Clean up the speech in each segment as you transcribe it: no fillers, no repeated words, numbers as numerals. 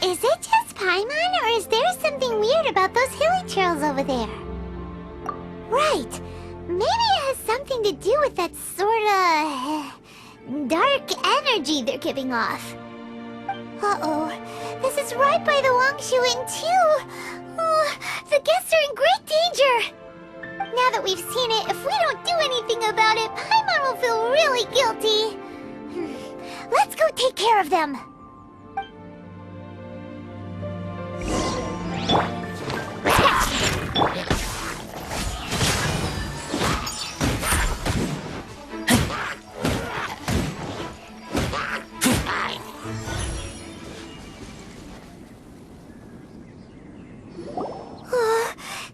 Is it just Paimon, or is there something weird about those hilly trails over there? Right. Maybe it has something to do with that sorta dark energy they're giving off. Uh-oh. This is right by the Wangshu Inn, too. Oh, the guests are in great danger. Now that we've seen it, if we don't do anything about it, Paimon will feel really guilty. Let's go take care of them.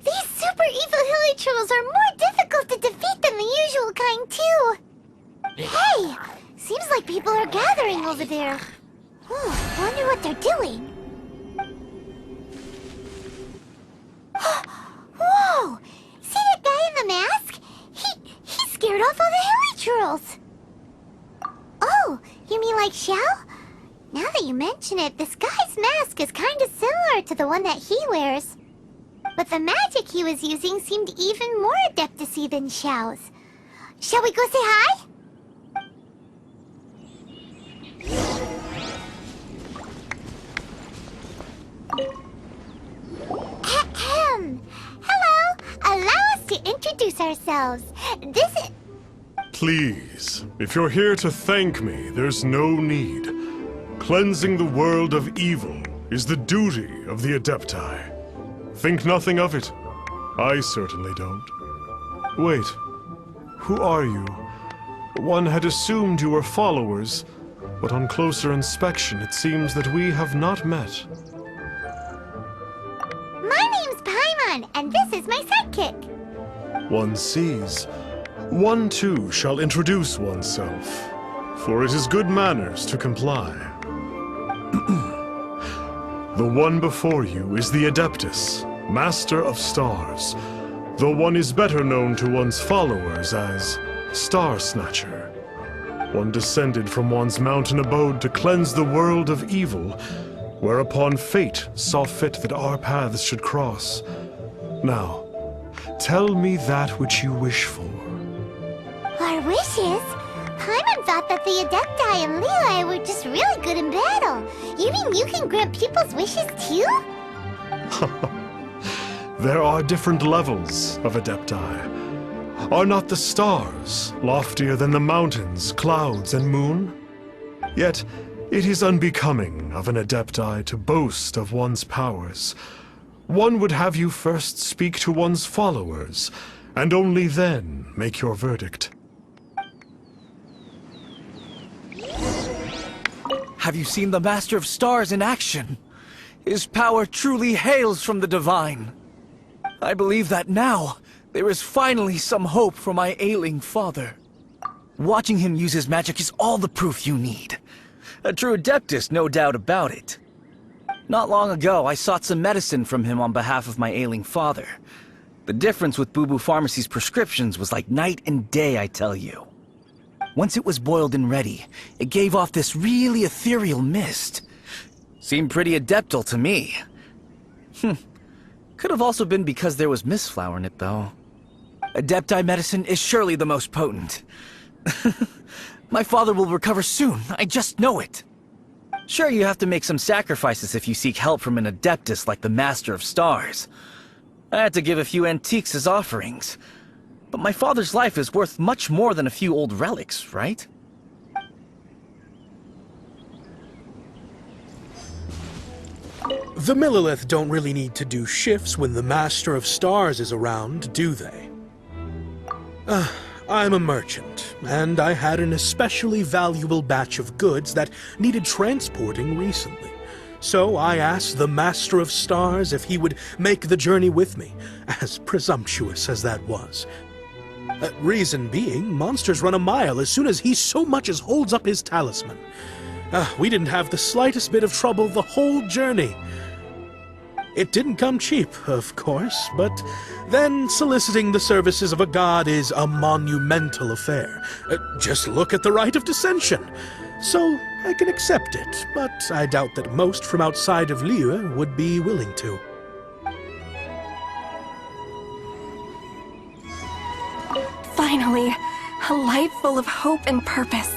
These super evil hilly trolls are more difficult to defeat than the usual kind, too. Hey! Seems like people are gathering over there. Wonder what they're doing. Whoa! See that guy in the mask? He scared off all the hilly trolls. Oh, you mean like Xiao? Now that you mention it, this guy's mask is kind of similar to the one that he wears. But the magic he was using seemed even more adeptus-y than Xiao's. Shall we go say hi? Ahem. Hello. Allow us to introduce ourselves. This is... Please, if you're here to thank me, there's no need. Cleansing the world of evil is the duty of the Adepti. Think nothing of it. I certainly don't. Wait, who are you? One had assumed you were followers, but on closer inspection it seems that we have not met. My name's Paimon, and this is my sidekick. One sees. One too shall introduce oneself, for it is good manners to comply. The one before you is the Adeptus, Master of Stars, though one is better known to one's followers as Star Snatcher. One descended from one's mountain abode to cleanse the world of evil, whereupon fate saw fit that our paths should cross. Now, tell me that which you wish for. Our wishes? Paimon thought that the Adepti and Leeli were just really good in battle. You mean you can grant people's wishes too? There are different levels of Adepti. Are not the stars loftier than the mountains, clouds, and moon? Yet, it is unbecoming of an Adepti to boast of one's powers. One would have you first speak to one's followers, and only then make your verdict. Have you seen the Master of Stars in action? His power truly hails from the divine. I believe that now, there is finally some hope for my ailing father. Watching him use his magic is all the proof you need. A true Adeptus, no doubt about it. Not long ago, I sought some medicine from him on behalf of my ailing father. The difference with Boo Boo Pharmacy's prescriptions was like night and day, I tell you. Once it was boiled and ready, it gave off this really ethereal mist. Seemed pretty adeptal to me. Could have also been because there was mistflower in it, though. Adepti medicine is surely the most potent. My father will recover soon, I just know it. Sure, you have to make some sacrifices if you seek help from an Adeptus like the Master of Stars. I had to give a few antiques as offerings. But my father's life is worth much more than a few old relics, right? The Millilith don't really need to do shifts when the Master of Stars is around, do they? I'm a merchant, and I had an especially valuable batch of goods that needed transporting recently. So I asked the Master of Stars if he would make the journey with me, as presumptuous as that was. Reason being, monsters run a mile as soon as he so much as holds up his talisman. We didn't have the slightest bit of trouble the whole journey. It didn't come cheap, of course, but then soliciting the services of a god is a monumental affair. Just look at the right of dissension. So I can accept it, but I doubt that most from outside of Liyue would be willing to. Finally, a life full of hope and purpose.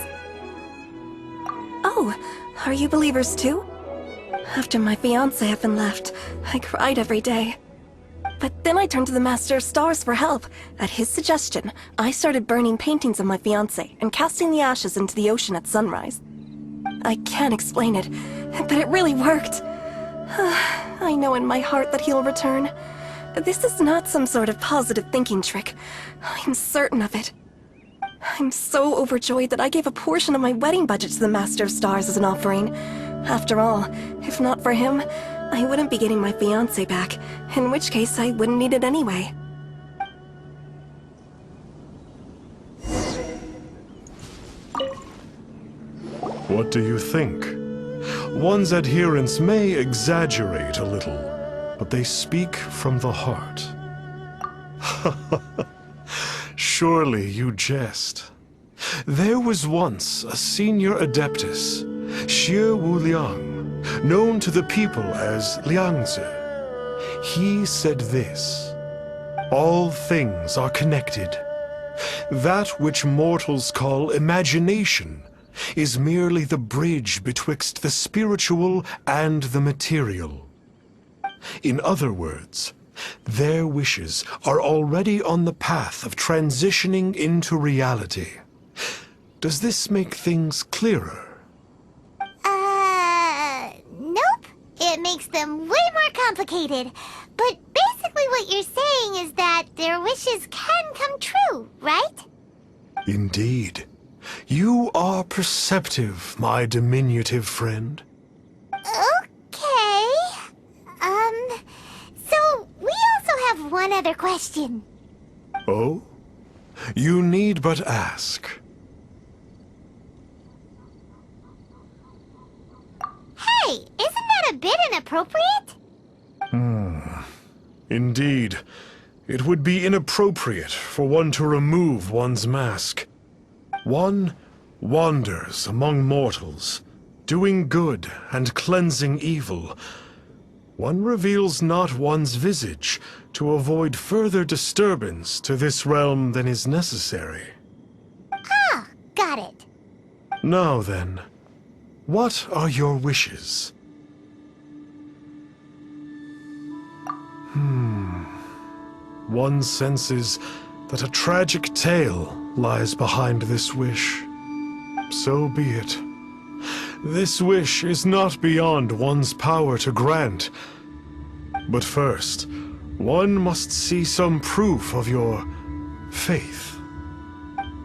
Oh, are you believers too? After my fiancé had been left, I cried every day. But then I turned to the Master of Stars for help. At his suggestion, I started burning paintings of my fiancé and casting the ashes into the ocean at sunrise. I can't explain it, but it really worked. I know in my heart that he'll return. This is not some sort of positive thinking trick. I'm certain of it. I'm so overjoyed that I gave a portion of my wedding budget to the Master of Stars as an offering. After all, if not for him, I wouldn't be getting my fiancé back, in which case I wouldn't need it anyway. What do you think? One's adherents may exaggerate a little, but they speak from the heart. Surely you jest. There was once a senior adeptus, Xie Wuliang, known to the people as Liangzi. He said this: all things are connected. That which mortals call imagination is merely the bridge betwixt the spiritual and the material. In other words, their wishes are already on the path of transitioning into reality. Does this make things clearer? Nope. It makes them way more complicated. But basically what you're saying is that their wishes can come true, right? Indeed. You are perceptive, my diminutive friend. Okay. So we also have one other question. Oh? You need but ask. Hey, isn't that a bit inappropriate? Indeed. It would be inappropriate for one to remove one's mask. One wanders among mortals, doing good and cleansing evil. One reveals not one's visage to avoid further disturbance to this realm than is necessary. Ah, got it. Now then, what are your wishes? One senses that a tragic tale lies behind this wish. So be it. This wish is not beyond one's power to grant. But first, one must see some proof of your faith.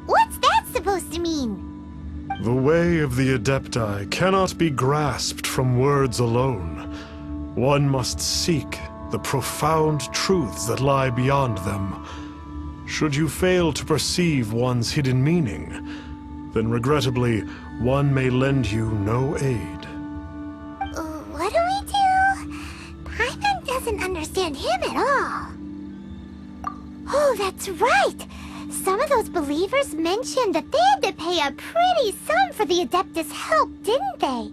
What's that supposed to mean? The way of the Adepti cannot be grasped from words alone. One must seek the profound truths that lie beyond them. Should you fail to perceive one's hidden meaning, then regrettably, one may lend you no aid. What do we do? Paimon doesn't understand him at all. Oh, that's right! Some of those believers mentioned that they had to pay a pretty sum for the Adeptus' help, didn't they?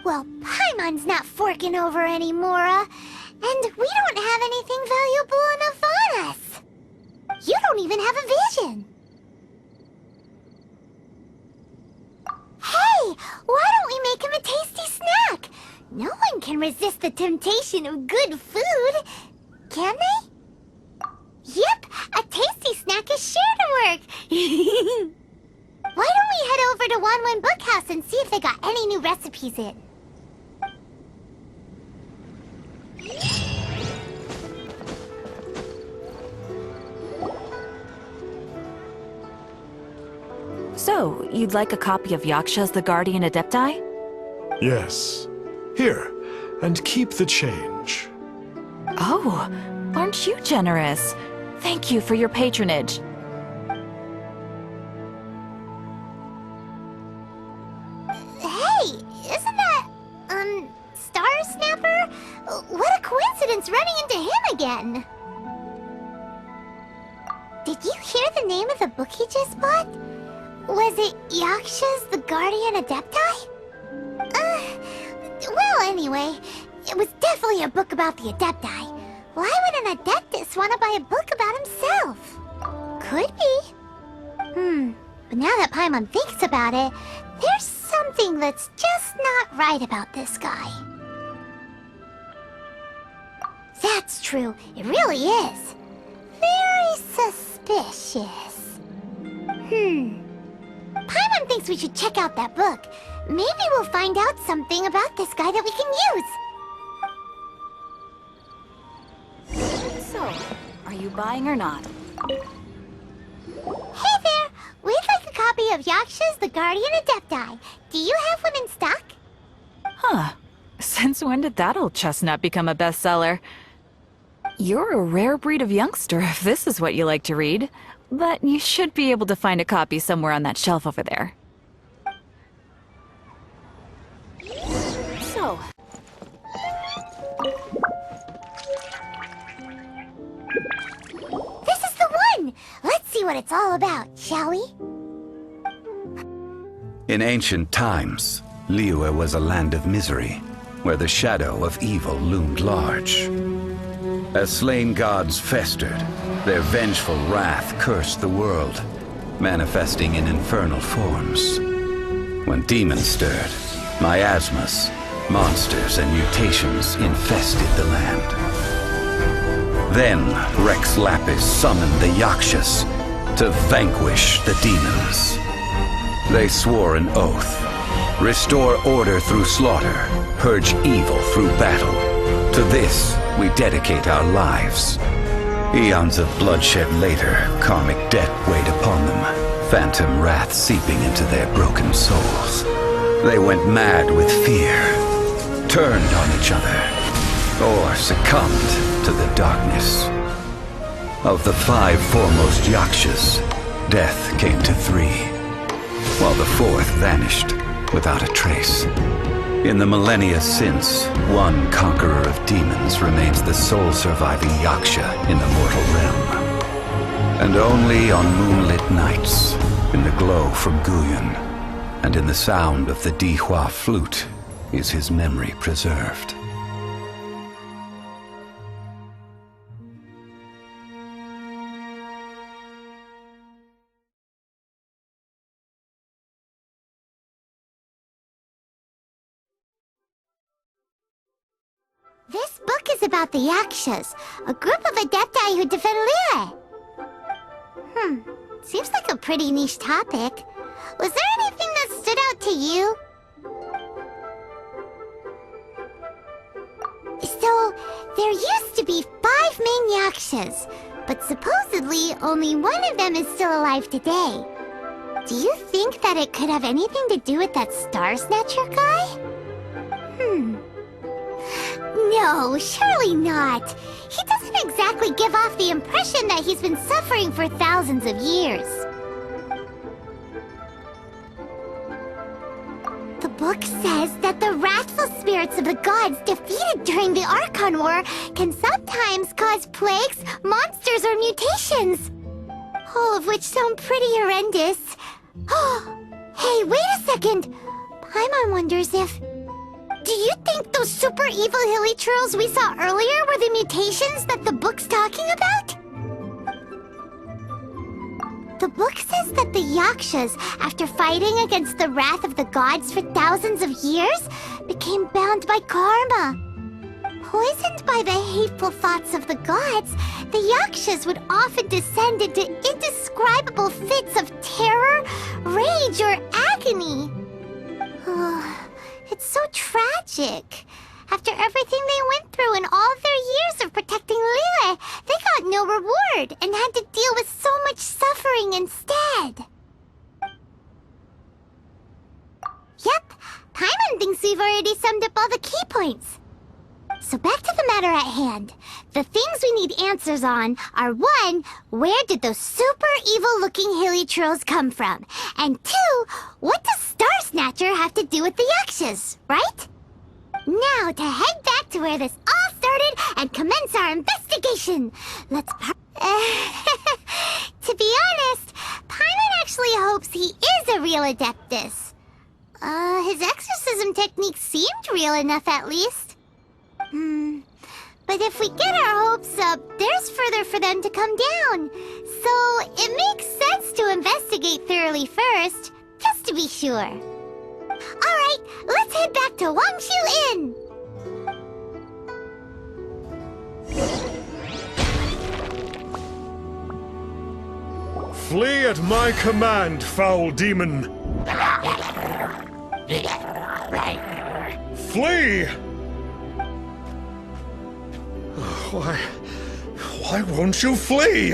Well, Paimon's not forking over anymore, and we don't have anything valuable enough on us. You don't even have a vision. Hey, why don't we make him a tasty snack? No one can resist the temptation of good food, can they? Yep, a tasty snack is sure to work. Why don't we head over to Wanwen Bookhouse and see if they got any new recipes in? So, you'd like a copy of Yaksha's The Guardian Adepti? Yes. Here, and keep the change. Oh, aren't you generous? Thank you for your patronage. Hey, isn't that, Star Snapper? What a coincidence! confidence running into him again. Did you hear the name of the book he just bought? Was it Yaksha's The Guardian Adepti? Well, anyway, it was definitely a book about the Adepti. Why would an Adeptus want to buy a book about himself? Could be. But now that Paimon thinks about it, there's something that's just not right about this guy. That's true, it really is. Very suspicious. Paimon thinks we should check out that book. Maybe we'll find out something about this guy that we can use. So, are you buying or not? Hey there! We'd like a copy of Yaksha's The Guardian Adepti. Do you have one in stock? Huh. Since when did that old chestnut become a bestseller? You're a rare breed of youngster if this is what you like to read. But you should be able to find a copy somewhere on that shelf over there. So... This is the one! Let's see what it's all about, shall we? In ancient times, Liyue was a land of misery, where the shadow of evil loomed large. As slain gods festered, their vengeful wrath cursed the world, manifesting in infernal forms. When demons stirred, miasmas, monsters, and mutations infested the land. Then Rex Lapis summoned the Yakshas to vanquish the demons. They swore an oath: restore order through slaughter, purge evil through battle. To this, we dedicate our lives. Eons of bloodshed later, karmic debt weighed upon them, phantom wrath seeping into their broken souls. They went mad with fear, turned on each other, or succumbed to the darkness. Of the 5 foremost Yakshas, death came to 3, while the 4th vanished without a trace. In the millennia since, one conqueror of demons remains the sole surviving Yaksha in the mortal realm. And only on moonlit nights, in the glow from Guyon, and in the sound of the Dihua flute, is his memory preserved. This book is about the Yakshas, a group of Adepti who defend Liyue. Seems like a pretty niche topic. Was there anything that stood out to you? So, there used to be 5 main Yakshas, but supposedly only one of them is still alive today. Do you think that it could have anything to do with that Star Snatcher guy? No, surely not. He doesn't exactly give off the impression that he's been suffering for thousands of years. The book says that the wrathful spirits of the gods defeated during the Archon War can sometimes cause plagues, monsters, or mutations. All of which sound pretty horrendous. Hey, wait a second! Paimon wonders if... Do you think those super evil hilly churls we saw earlier were the mutations that the book's talking about? The book says that the Yakshas, after fighting against the wrath of the gods for thousands of years, became bound by karma. Poisoned by the hateful thoughts of the gods, the Yakshas would often descend into indescribable fits of terror, rage, or agony. It's so tragic. After everything they went through in all their years of protecting Liyue, they got no reward and had to deal with so much suffering instead. Yep, Paimon thinks we've already summed up all the key points. So back to the matter at hand. The things we need answers on are 1, where did those super evil-looking hilly trolls come from? And 2, what does Star Snatcher have to do with the Yakshas, right? Now to head back to where this all started. started and commence our investigation. Let's To be honest, Paimon actually hopes he is a real Adeptus. His exorcism technique seemed real enough at least. But if we get our hopes up, there's further for them to come down. So it makes sense to investigate thoroughly first, just to be sure. Alright, let's head back to Wangshu Inn! Flee at my command, foul demon! Flee! Why won't you flee?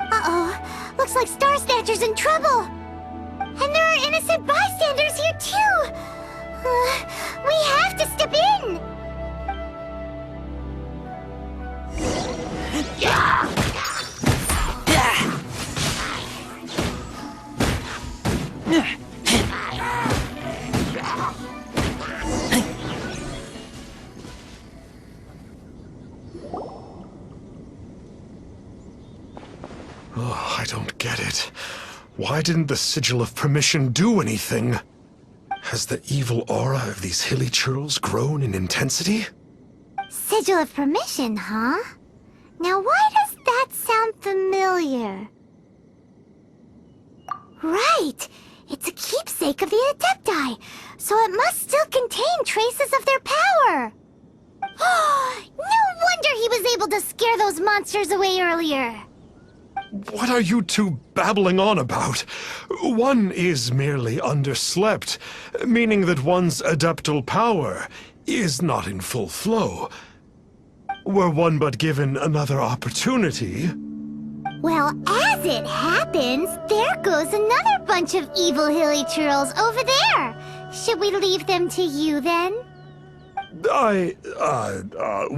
Uh-oh, looks like Star Snatcher's in trouble! And there are innocent bystanders here too! We have to step in! Oh, I don't get it. Why didn't the Sigil of Permission do anything? Has the evil aura of these hilly churls grown in intensity? Sigil of Permission, huh? Now why does that sound familiar? Right! It's a keepsake of the Adepti, so it must still contain traces of their power! No wonder he was able to scare those monsters away earlier! What are you two babbling on about? One is merely underslept, meaning that one's adeptal power is not in full flow. Were one but given another opportunity... Well, as it happens, there goes another bunch of evil hilly churls over there. Should we leave them to you, then?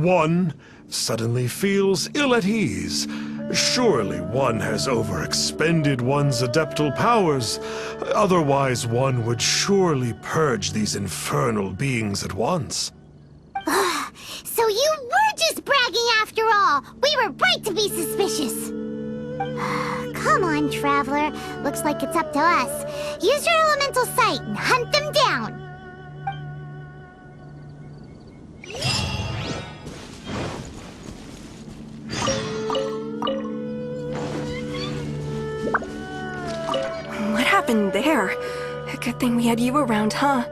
One suddenly feels ill at ease. Surely one has overexpended one's adeptal powers. Otherwise, one would surely purge these infernal beings at once. So you were just bragging after all! We were right to be suspicious! Come on, Traveler. Looks like it's up to us. Use your elemental sight and hunt them down! What happened there? A good thing we had you around, huh?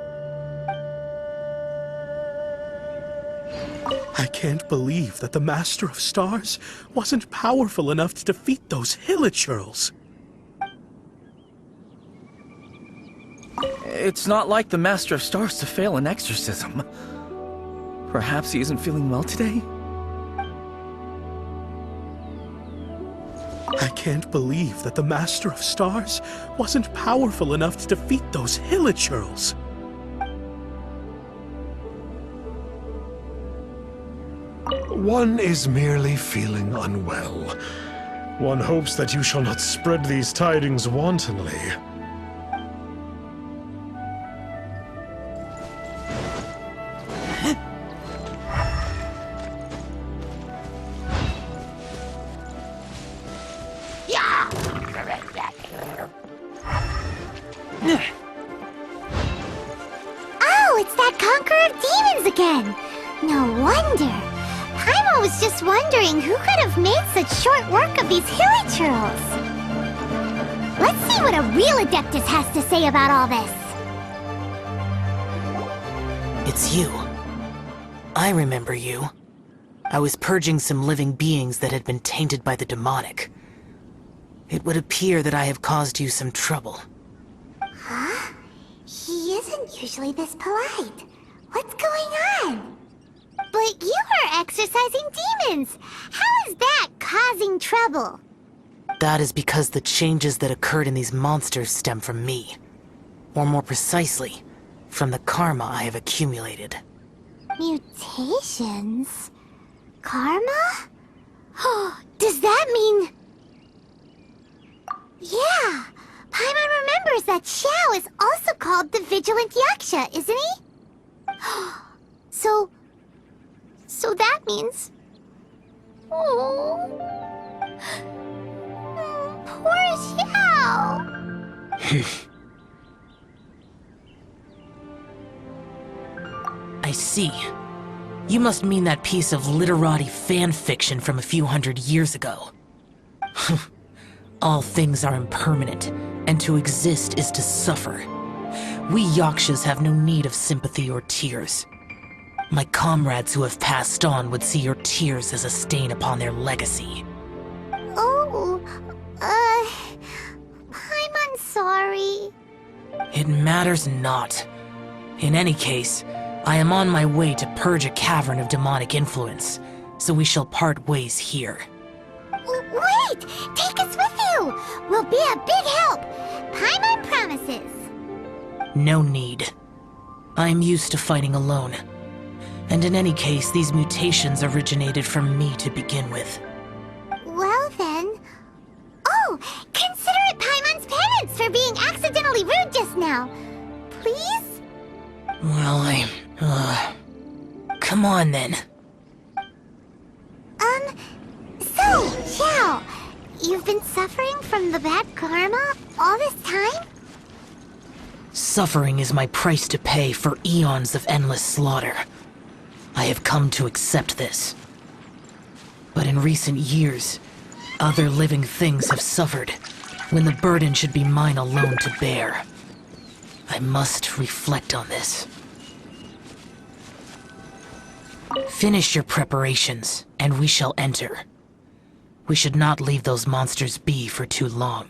I can't believe that the Master of Stars wasn't powerful enough to defeat those Hilichurls. It's not like the Master of Stars to fail an exorcism. Perhaps he isn't feeling well today? I can't believe that the Master of Stars wasn't powerful enough to defeat those Hilichurls. One is merely feeling unwell. One hopes that you shall not spread these tidings wantonly. Oh, it's that Conqueror of Demons again! No wonder! Paimon was just wondering who could have made such short work of these Hilichurls. Let's see what a real Adeptus has to say about all this. It's you. I remember you. I was purging some living beings that had been tainted by the demonic. It would appear that I have caused you some trouble. Huh? He isn't usually this polite. What's going on? But you are exorcising demons! How is that causing trouble? That is because the changes that occurred in these monsters stem from me. Or more precisely, from the karma I have accumulated. Mutations? Karma? Oh, does that mean... Yeah! Paimon remembers that Xiao is also called called the Vigilant Yaksha, isn't he? So that means... Oh... Poor Xiao! I see. You must mean that piece of literati fan fiction from a few hundred years ago. All things are impermanent, and to exist is to suffer. We Yakshas have no need of sympathy or tears. My comrades who have passed on would see your tears as a stain upon their legacy. Oh, I'm sorry. It matters not. In any case, I am on my way to purge a cavern of demonic influence, so we shall part ways here. Wait! Take us with you! We'll be a big help! Paimon promises! No need. I am used to fighting alone. And in any case, these mutations originated from me to begin with. Well then... Oh! Consider it Paimon's penance for being accidentally rude just now! Please? Well, come on then. So, Xiao, you've been suffering from the bad karma all this time? Suffering is my price to pay for eons of endless slaughter. I have come to accept this. But in recent years, other living things have suffered, when the burden should be mine alone to bear. I must reflect on this. Finish your preparations, and we shall enter. We should not leave those monsters be for too long.